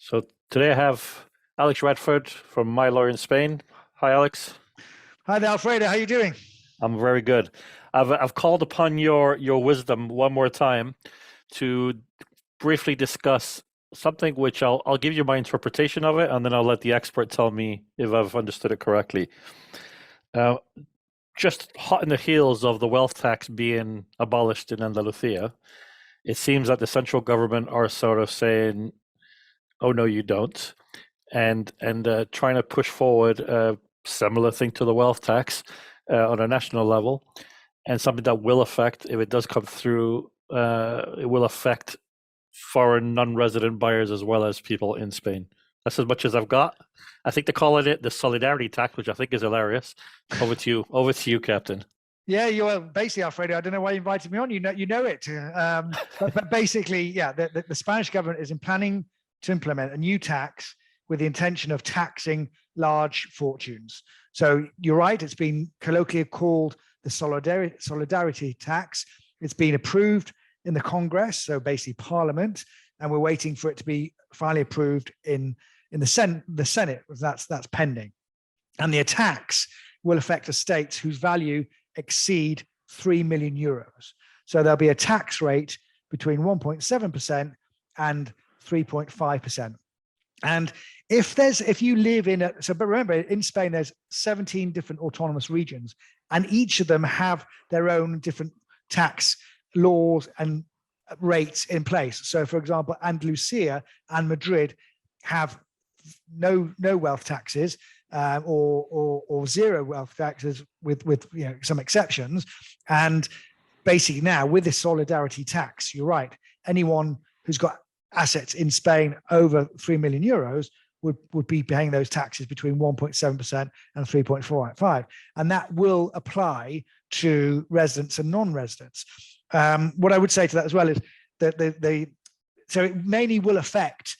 So today I have Alex Radford from My Lawyer in Spain. Hi, Alex. Hi there, Alfredo. How you doing? I'm very good. I've called upon your wisdom one more time to briefly discuss something which I'll give you my interpretation of it, and then I'll let the expert tell me if I've understood it correctly. Uh, just hot in the heels of the wealth tax being abolished in Andalusia, it seems that the central government are sort of saying, "Oh no, you don't," and trying to push forward a similar thing to the wealth tax on a national level, and something that will affect, if it does come through, it will affect foreign non-resident buyers as well as people in Spain. That's as much as I've got. I think they call it the solidarity tax, which I think is hilarious. Over to you, Captain. Yeah, you're basically Alfredo. I don't know why you invited me on. You know it. But basically, yeah, the Spanish government is planning to implement a new tax with the intention of taxing large fortunes. So you're right. It's been colloquially called the solidarity tax. It's been approved in the Congress, so basically Parliament, and we're waiting for it to be finally approved in the Senate. That's pending, and the tax will affect estates whose value exceed 3 million euros. So there'll be a tax rate between 1.7% and 3.5%. And if you live in but remember, in Spain there's 17 different autonomous regions, and each of them have their own different tax laws and rates in place. So for example, Andalusia and Madrid have no wealth taxes, or zero wealth taxes with some exceptions. And basically now with this solidarity tax, you're right, anyone who's got assets in Spain over 3 million euros would be paying those taxes between 1.7% and 3.45%. And that will apply to residents and non-residents. What I would say to that as well is that so it mainly will affect,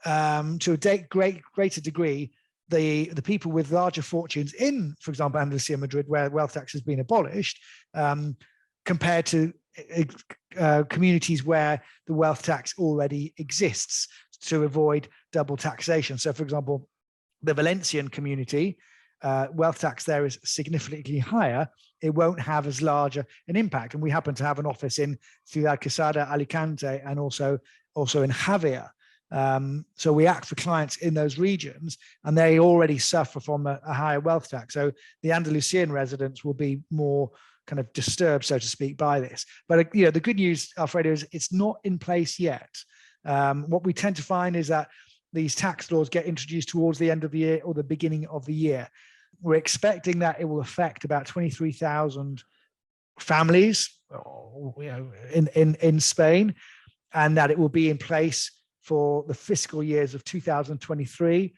to a greater degree, the people with larger fortunes in, for example, Andalusia and Madrid, where wealth tax has been abolished, compared to communities where the wealth tax already exists, to avoid double taxation. So, for example, the Valencian community, wealth tax there is significantly higher. It won't have as large an impact. And we happen to have an office in Ciudad Quesada, Alicante, and also in Javier. So we act for clients in those regions, and they already suffer from a higher wealth tax. So the Andalusian residents will be more kind of disturbed, so to speak, by this. But the good news, Alfredo, is it's not in place yet. What we tend to find is that these tax laws get introduced towards the end of the year or the beginning of the year. We're expecting that it will affect about 23,000 families, in Spain, and that it will be in place for the fiscal years of 2023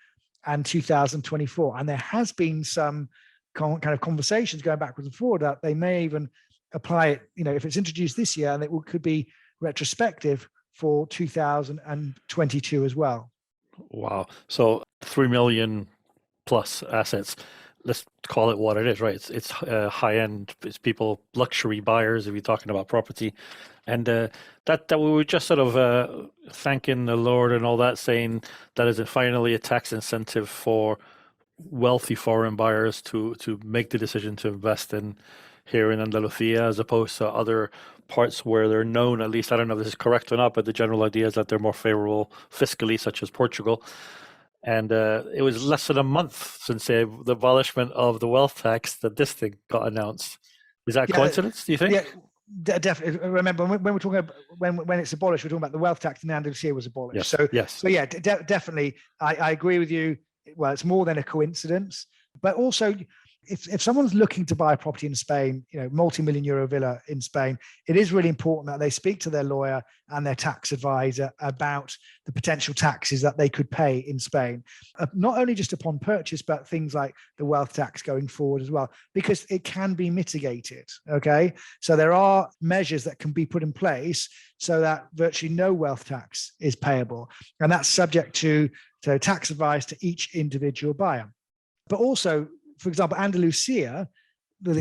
and 2024. And there has been some kind of conversations going backwards and forward that they may even apply it, if it's introduced this year, and it could be retrospective for 2022 as well. Wow. So 3 million plus assets. Let's call it what it is, right? It's high end. It's people, luxury buyers, if you're talking about property, and that we were just sort of thanking the Lord and all that, saying that is finally a tax incentive for wealthy foreign buyers to make the decision to invest in here in Andalusia, as opposed to other parts where they're known. At least I don't know if this is correct or not, but the general idea is that they're more favorable fiscally, such as Portugal. And it was less than a month since the abolishment of the wealth tax that this thing got announced. Is that coincidence, do you think? Yeah, definitely. Remember, when we're talking about when it's abolished, we're talking about the wealth tax in Andalusia was abolished. Yes. So yeah, definitely. I agree with you. Well, it's more than a coincidence, but also, if someone's looking to buy a property in Spain, multi-million euro villa in Spain, it is really important that they speak to their lawyer and their tax advisor about the potential taxes that they could pay in Spain, not only just upon purchase, but things like the wealth tax going forward as well, because it can be mitigated. Okay, so there are measures that can be put in place so that virtually no wealth tax is payable, and that's subject to tax advice to each individual buyer. But also, for example, Andalusia,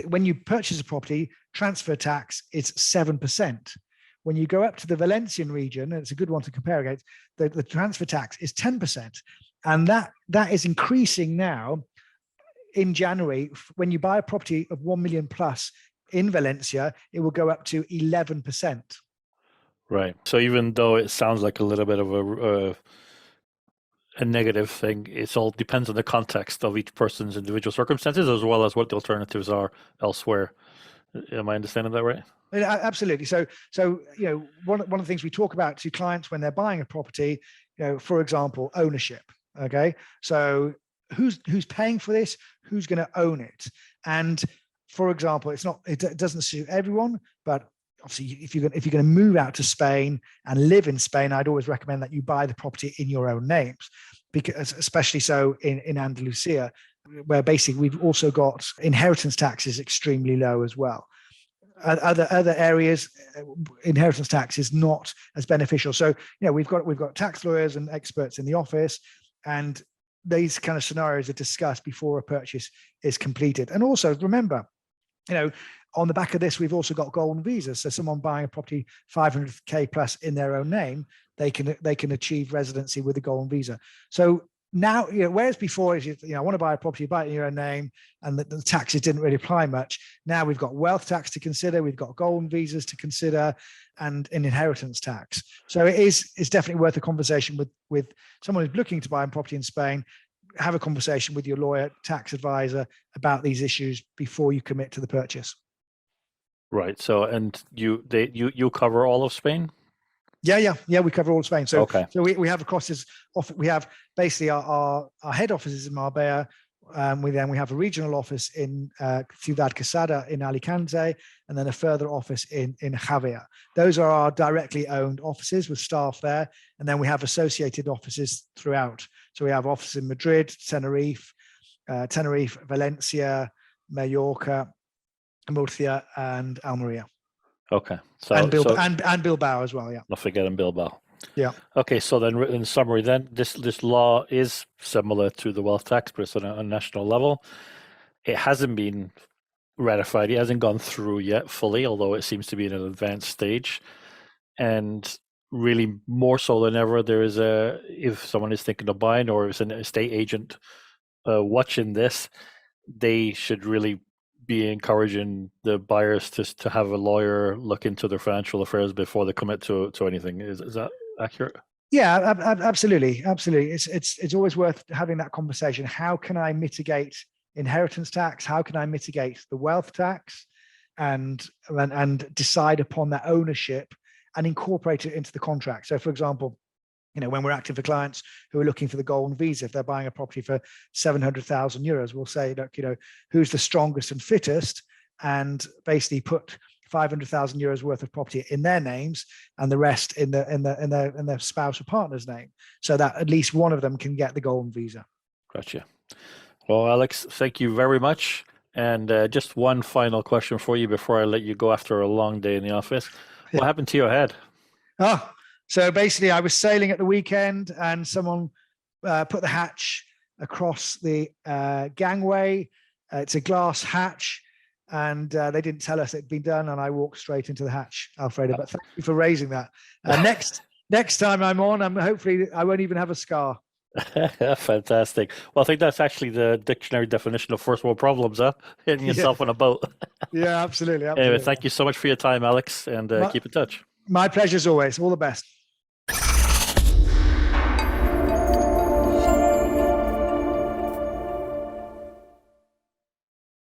when you purchase a property, transfer tax is 7%, When you go up to the Valencian region, and it's a good one to compare against, the transfer tax is 10%. And that is increasing now. In January, when you buy a property of 1 million plus in Valencia, it will go up to 11%. Right. So even though it sounds like a little bit of a negative thing, it all depends on the context of each person's individual circumstances, as well as what the alternatives are elsewhere. Am I understanding that right? Absolutely. So one of the things we talk about to clients when they're buying a property, for example, ownership. Okay, so who's paying for this? Who's going to own it? And for example, it doesn't suit everyone, but obviously, if you're going to move out to Spain and live in Spain, I'd always recommend that you buy the property in your own names, because especially so in Andalusia, where basically we've also got inheritance taxes extremely low as well. Other areas, inheritance tax is not as beneficial. So we've got tax lawyers and experts in the office, and these kind of scenarios are discussed before a purchase is completed. And also remember, on the back of this, we've also got golden visas. So someone buying a property 500K plus in their own name, they can achieve residency with a golden visa. So now, whereas before, I want to buy a property, buy it in your own name, and the taxes didn't really apply much. Now we've got wealth tax to consider, we've got golden visas to consider, and an inheritance tax. So it's definitely worth a conversation with someone who's looking to buy a property in Spain. Have a conversation with your lawyer, tax advisor about these issues before you commit to the purchase. Right. So, and you cover all of Spain? Yeah. We cover all of Spain. So, okay. So we have across this. We have basically our head office is in Marbella. We have a regional office in Ciudad Quesada in Alicante, and then a further office in Javier. Those are our directly owned offices with staff there, and then we have associated offices throughout. So we have offices in Madrid, Tenerife, Valencia, Mallorca, Murcia, and Almeria. Okay. So and Bilbao as well. Yeah. Not forgetting Bilbao. Yeah. Okay. So then, in summary, then this law is similar to the wealth tax, but it's on a national level. It hasn't been ratified. It hasn't gone through yet fully, although it seems to be in an advanced stage. And really, more so than ever, if someone is thinking of buying, or if it's an estate agent watching this, they should really be encouraging the buyers to have a lawyer look into their financial affairs before they commit to anything. Is that accurate? Yeah, absolutely. It's always worth having that conversation. How can I mitigate inheritance tax? How can I mitigate the wealth tax, and decide upon that ownership and incorporate it into the contract? So, for example, when we're acting for clients who are looking for the golden visa, if they're buying a property for 700,000 euros, we'll say, look, who's the strongest and fittest, and basically put 500,000 euros worth of property in their names and the rest in their spouse or partner's name, so that at least one of them can get the golden visa. Gotcha. Well, Alex, thank you very much. And just one final question for you before I let you go after a long day in the office. What happened to your head? So basically, I was sailing at the weekend, and someone put the hatch across the gangway. It's a glass hatch, and they didn't tell us it'd been done, and I walked straight into the hatch, Alfredo. But thank you for raising that. Next time I'm on, hopefully I won't even have a scar. Fantastic. Well, I think that's actually the dictionary definition of first world problems, huh? Hitting yourself on a boat. Yeah, absolutely. Anyway, thank you so much for your time, Alex, and keep in touch. My pleasure as always. All the best.